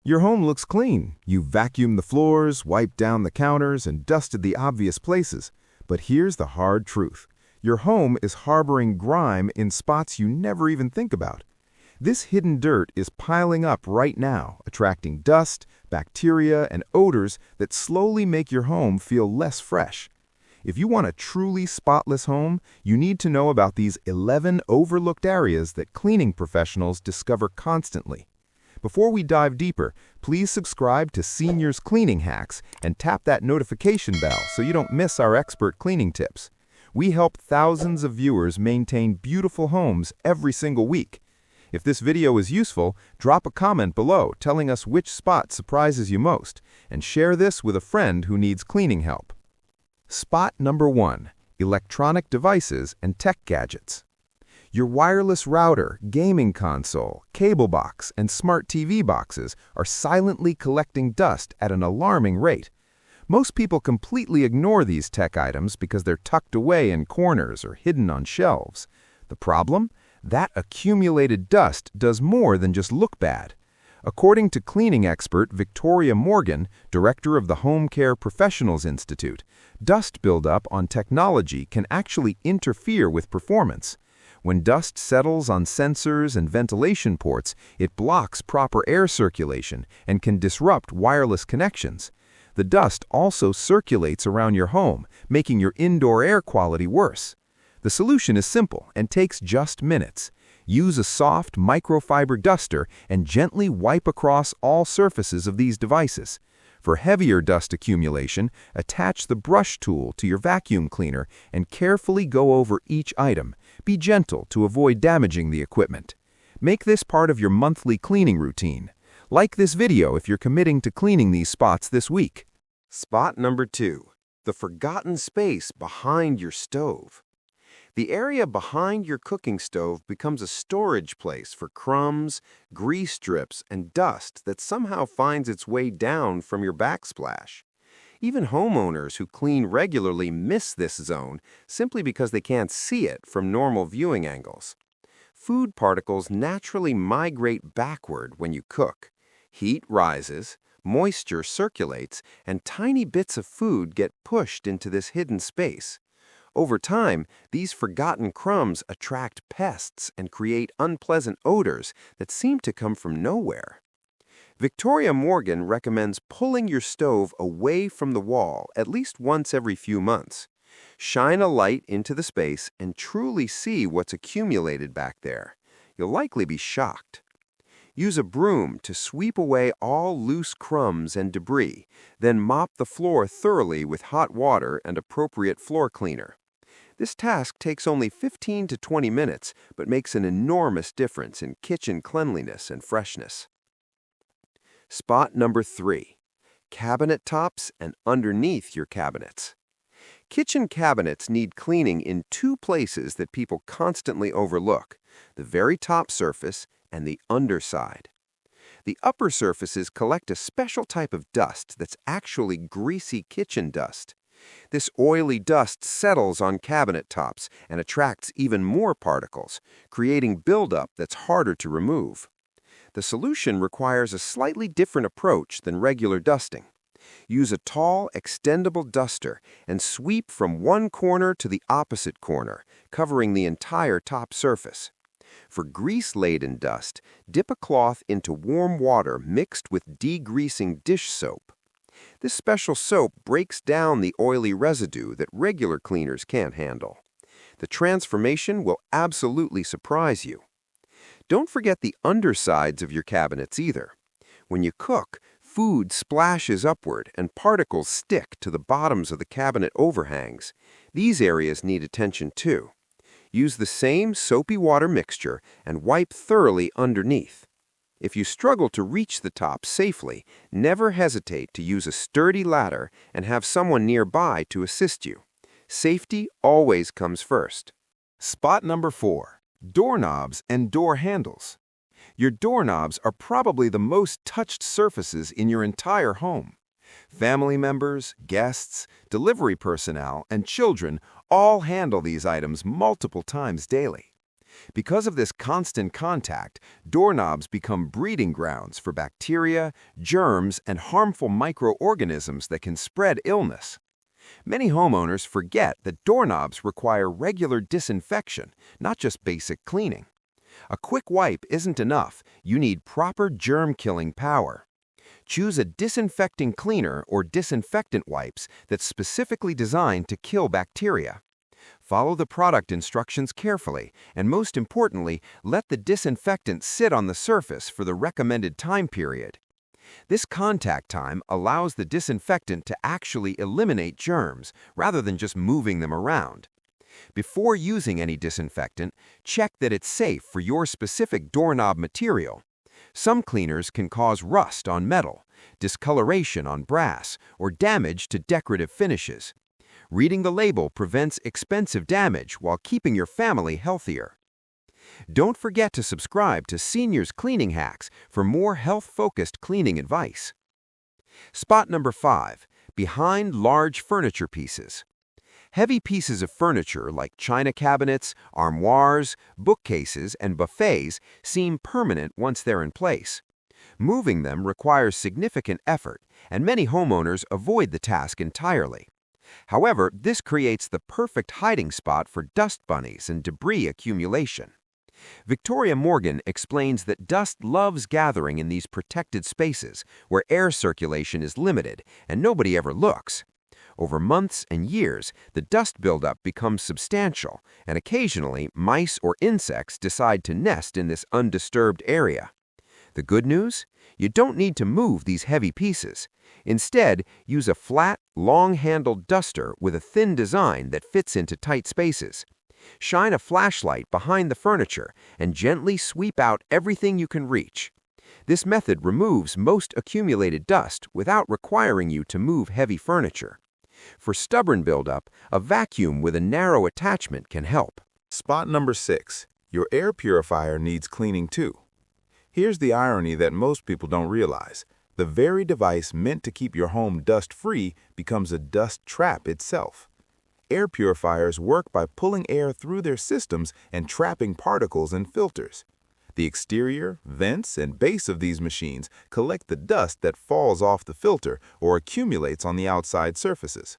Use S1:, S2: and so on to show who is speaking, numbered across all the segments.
S1: Your home looks clean. You vacuumed the floors, wiped down the counters, and dusted the obvious places. But here's the hard truth. Your home is harboring grime in spots you never even think about. This hidden dirt is piling up right now, attracting dust, bacteria, and odors that slowly make your home feel less fresh. If you want a truly spotless home, you need to know about these 11 overlooked areas that cleaning professionals discover constantly. Before we dive deeper, please subscribe to Seniors Cleaning Hacks and tap that notification bell so you don't miss our expert cleaning tips. We help thousands of viewers maintain beautiful homes every single week. If this video is useful, drop a comment below telling us which spot surprises you most, and share this with a friend who needs cleaning help. Spot number 1. Electronic devices and tech gadgets. Your wireless router, gaming console, cable box, and smart TV boxes are silently collecting dust at an alarming rate. Most people completely ignore these tech items because they're tucked away in corners or hidden on shelves. The problem? That accumulated dust does more than just look bad. According to cleaning expert Victoria Morgan, director of the Home Care Professionals Institute, dust buildup on technology can actually interfere with performance. When dust settles on sensors and ventilation ports, it blocks proper air circulation and can disrupt wireless connections. The dust also circulates around your home, making your indoor air quality worse. The solution is simple and takes just minutes. Use a soft microfiber duster and gently wipe across all surfaces of these devices. For heavier dust accumulation, attach the brush tool to your vacuum cleaner and carefully go over each item. Be gentle to avoid damaging the equipment. Make this part of your monthly cleaning routine. Like this video if you're committing to cleaning these spots this week.
S2: Spot number 2. The forgotten space behind your stove. The area behind your cooking stove becomes a storage place for crumbs, grease strips, and dust that somehow finds its way down from your backsplash. Even homeowners who clean regularly miss this zone simply because they can't see it from normal viewing angles. Food particles naturally migrate backward when you cook. Heat rises, moisture circulates, and tiny bits of food get pushed into this hidden space. Over time, these forgotten crumbs attract pests and create unpleasant odors that seem to come from nowhere. Victoria Morgan recommends pulling your stove away from the wall at least once every few months. Shine a light into the space and truly see what's accumulated back there. You'll likely be shocked. Use a broom to sweep away all loose crumbs and debris, then mop the floor thoroughly with hot water and appropriate floor cleaner. This task takes only 15 to 20 minutes, but makes an enormous difference in kitchen cleanliness and freshness. Spot number 3. Cabinet tops and underneath your cabinets. Kitchen cabinets need cleaning in two places that people constantly overlook: the very top surface and the underside. The upper surfaces collect a special type of dust that's actually greasy kitchen dust. This oily dust settles on cabinet tops and attracts even more particles, creating buildup that's harder to remove. The solution requires a slightly different approach than regular dusting. Use a tall, extendable duster and sweep from one corner to the opposite corner, covering the entire top surface. For grease-laden dust, dip a cloth into warm water mixed with degreasing dish soap. This special soap breaks down the oily residue that regular cleaners can't handle. The transformation will absolutely surprise you. Don't forget the undersides of your cabinets either. When you cook, food splashes upward and particles stick to the bottoms of the cabinet overhangs. These areas need attention too. Use the same soapy water mixture and wipe thoroughly underneath. If you struggle to reach the top safely, never hesitate to use a sturdy ladder and have someone nearby to assist you. Safety always comes first.
S1: Spot number 4. Doorknobs and door handles. Your doorknobs are probably the most touched surfaces in your entire home. Family members, guests, delivery personnel, and children all handle these items multiple times daily.
S2: Because of this constant contact, doorknobs become breeding grounds for bacteria, germs, and harmful microorganisms that can spread illness. Many homeowners forget that doorknobs require regular disinfection, not just basic cleaning. A quick wipe isn't enough. You need proper germ-killing power. Choose a disinfecting cleaner or disinfectant wipes that's specifically designed to kill bacteria. Follow the product instructions carefully, and most importantly, let the disinfectant sit on the surface for the recommended time period. This contact time allows the disinfectant to actually eliminate germs rather than just moving them around. Before using any disinfectant, check that it's safe for your specific doorknob material. Some cleaners can cause rust on metal, discoloration on brass, or damage to decorative finishes. Reading the label prevents expensive damage while keeping your family healthier. Don't forget to subscribe to Seniors Cleaning Hacks for more health-focused cleaning advice. Spot number 5. Behind large furniture pieces. Heavy pieces of furniture like china cabinets, armoires, bookcases, and buffets seem permanent once they're in place. Moving them requires significant effort, and many homeowners avoid the task entirely. However, this creates the perfect hiding spot for dust bunnies and debris accumulation. Victoria Morgan explains that dust loves gathering in these protected spaces where air circulation is limited and nobody ever looks. Over months and years, the dust buildup becomes substantial, and occasionally mice or insects decide to nest in this undisturbed area. The good news? You don't need to move these heavy pieces. Instead, use a flat, long-handled duster with a thin design that fits into tight spaces. Shine a flashlight behind the furniture and gently sweep out everything you can reach. This method removes most accumulated dust without requiring you to move heavy furniture. For stubborn buildup, a vacuum with a narrow attachment can help.
S1: Spot number 6. Your air purifier needs cleaning too. Here's the irony that most people don't realize. The very device meant to keep your home dust-free becomes a dust trap itself. Air purifiers work by pulling air through their systems and trapping particles and filters. The exterior, vents, and base of these machines collect the dust that falls off the filter or accumulates on the outside surfaces.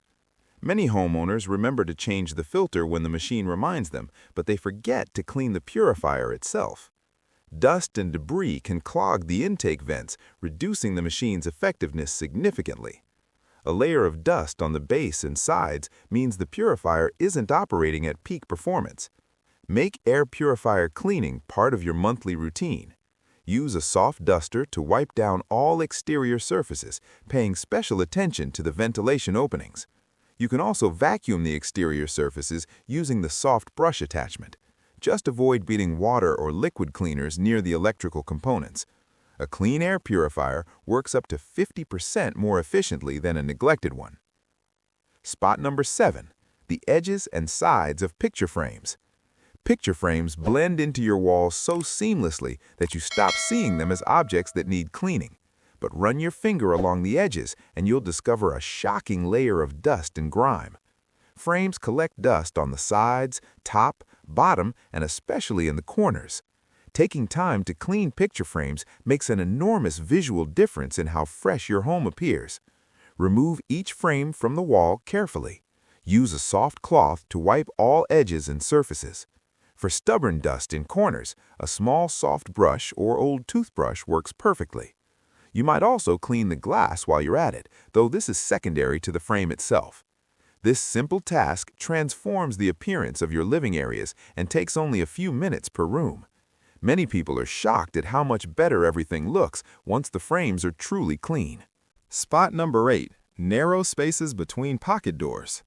S1: Many homeowners remember to change the filter when the machine reminds them, but they forget to clean the purifier itself. Dust and debris can clog the intake vents, reducing the machine's effectiveness significantly. A layer of dust on the base and sides means the purifier isn't operating at peak performance. Make air purifier cleaning part of your monthly routine. Use a soft duster to wipe down all exterior surfaces, paying special attention to the ventilation openings. You can also vacuum the exterior surfaces using the soft brush attachment. Just avoid beating water or liquid cleaners near the electrical components. A clean air purifier works up to 50% more efficiently than a neglected one. Spot number 7. The edges and sides of picture frames. Picture frames blend into your walls so seamlessly that you stop seeing them as objects that need cleaning. But run your finger along the edges and you'll discover a shocking layer of dust and grime. Frames collect dust on the sides, top, bottom, and especially in the corners. Taking time to clean picture frames makes an enormous visual difference in how fresh your home appears. Remove each frame from the wall carefully. Use a soft cloth to wipe all edges and surfaces. For stubborn dust in corners, a small soft brush or old toothbrush works perfectly. You might also clean the glass while you're at it, though this is secondary to the frame itself. This simple task transforms the appearance of your living areas and takes only a few minutes per room. Many people are shocked at how much better everything looks once the frames are truly clean. Spot number 8. Narrow spaces between pocket doors.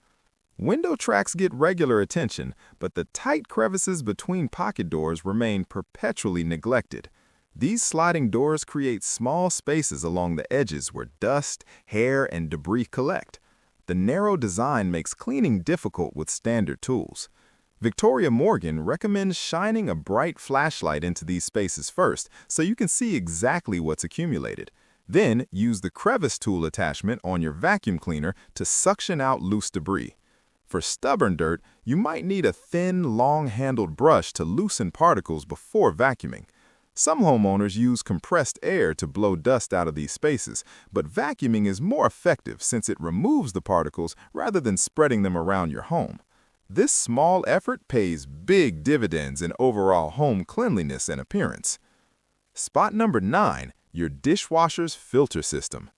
S1: Window tracks get regular attention, but the tight crevices between pocket doors remain perpetually neglected. These sliding doors create small spaces along the edges where dust, hair, and debris collect. The narrow design makes cleaning difficult with standard tools. Victoria Morgan recommends shining a bright flashlight into these spaces first so you can see exactly what's accumulated. Then use the crevice tool attachment on your vacuum cleaner to suction out loose debris. For stubborn dirt, you might need a thin, long-handled brush to loosen particles before vacuuming. Some homeowners use compressed air to blow dust out of these spaces, but vacuuming is more effective since it removes the particles rather than spreading them around your home. This small effort pays big dividends in overall home cleanliness and appearance. Spot number 9, your dishwasher's filter system.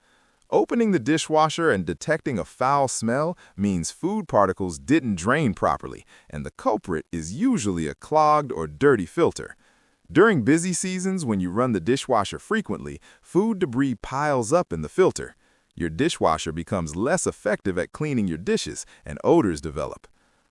S1: Opening the dishwasher and detecting a foul smell means food particles didn't drain properly, and the culprit is usually a clogged or dirty filter. During busy seasons when you run the dishwasher frequently, food debris piles up in the filter. Your dishwasher becomes less effective at cleaning your dishes, and odors develop.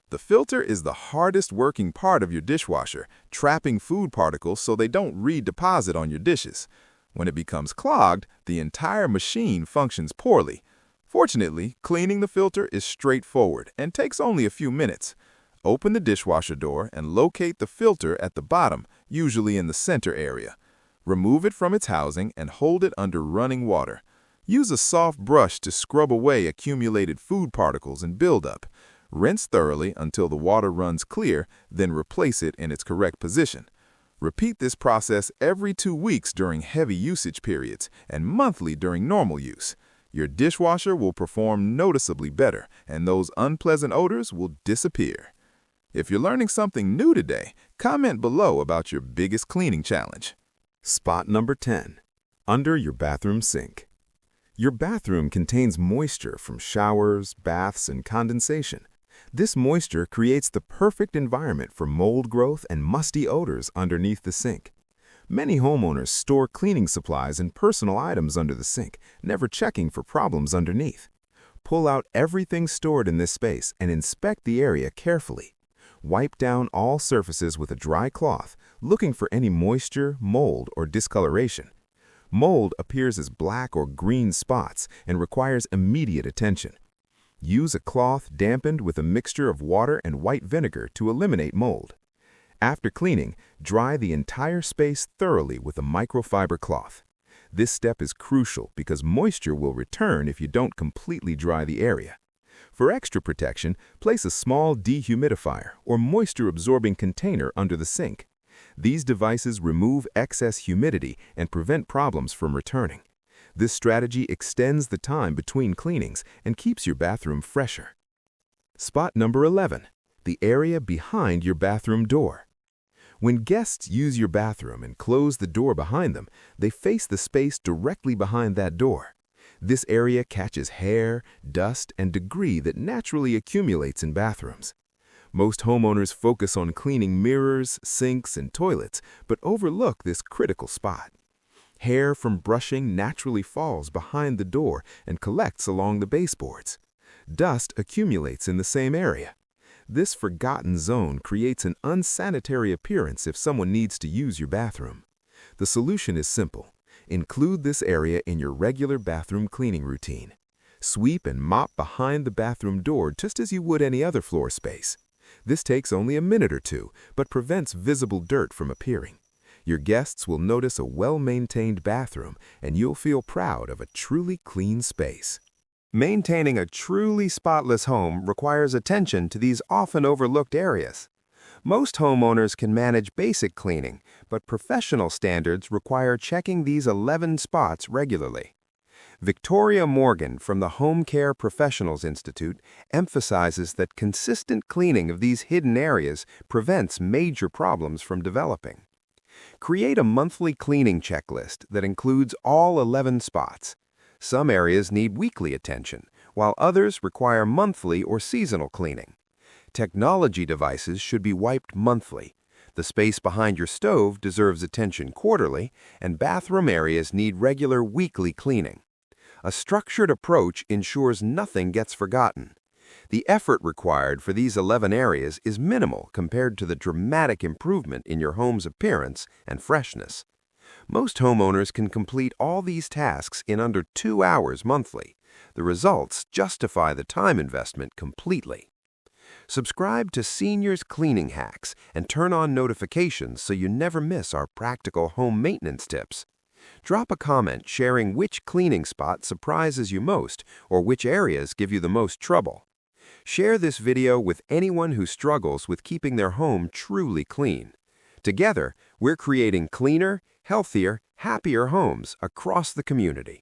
S1: The filter is the hardest working part of your dishwasher, trapping food particles so they don't redeposit on your dishes. When it becomes clogged, the entire machine functions poorly. Fortunately, cleaning the filter is straightforward and takes only a few minutes. Open the dishwasher door and locate the filter at the bottom, usually in the center area. Remove it from its housing and hold it under running water. Use a soft brush to scrub away accumulated food particles and buildup. Rinse thoroughly until the water runs clear, then replace it in its correct position. Repeat this process every 2 weeks during heavy usage periods and monthly during normal use. Your dishwasher will perform noticeably better, and those unpleasant odors will disappear. If you're learning something new today, comment below about your biggest cleaning challenge.
S3: Spot number 10. Under your bathroom sink. Your bathroom contains moisture from showers, baths, and condensation. This moisture creates the perfect environment for mold growth and musty odors underneath the sink. Many homeowners store cleaning supplies and personal items under the sink, never checking for problems underneath. Pull out everything stored in this space and inspect the area carefully. Wipe down all surfaces with a dry cloth, looking for any moisture, mold, or discoloration. Mold appears as black or green spots and requires immediate attention. Use a cloth dampened with a mixture of water and white vinegar to eliminate mold. After cleaning, dry the entire space thoroughly with a microfiber cloth. This step is crucial because moisture will return if you don't completely dry the area. For extra protection, place a small dehumidifier or moisture-absorbing container under the sink. These devices remove excess humidity and prevent problems from returning. This strategy extends the time between cleanings and keeps your bathroom fresher. Spot number 11. The area behind your bathroom door. When guests use your bathroom and close the door behind them, they face the space directly behind that door. This area catches hair, dust, and debris that naturally accumulates in bathrooms. Most homeowners focus on cleaning mirrors, sinks, and toilets, but overlook this critical spot. Hair from brushing naturally falls behind the door and collects along the baseboards. Dust accumulates in the same area. This forgotten zone creates an unsanitary appearance if someone needs to use your bathroom. The solution is simple. Include this area in your regular bathroom cleaning routine. Sweep and mop behind the bathroom door just as you would any other floor space. This takes only a minute or two, but prevents visible dirt from appearing. Your guests will notice a well-maintained bathroom, and you'll feel proud of a truly clean space.
S2: Maintaining a truly spotless home requires attention to these often overlooked areas. Most homeowners can manage basic cleaning, but professional standards require checking these 11 spots regularly. Victoria Morgan from the Home Care Professionals Institute emphasizes that consistent cleaning of these hidden areas prevents major problems from developing. Create a monthly cleaning checklist that includes all 11 spots. Some areas need weekly attention, while others require monthly or seasonal cleaning. Technology devices should be wiped monthly. The space behind your stove deserves attention quarterly, and bathroom areas need regular weekly cleaning. A structured approach ensures nothing gets forgotten. The effort required for these 11 areas is minimal compared to the dramatic improvement in your home's appearance and freshness. Most homeowners can complete all these tasks in under 2 hours monthly. The results justify the time investment completely. Subscribe to Seniors Cleaning Hacks and turn on notifications so you never miss our practical home maintenance tips. Drop a comment sharing which cleaning spot surprises you most or which areas give you the most trouble. Share this video with anyone who struggles with keeping their home truly clean. Together, we're creating cleaner, healthier, happier homes across the community.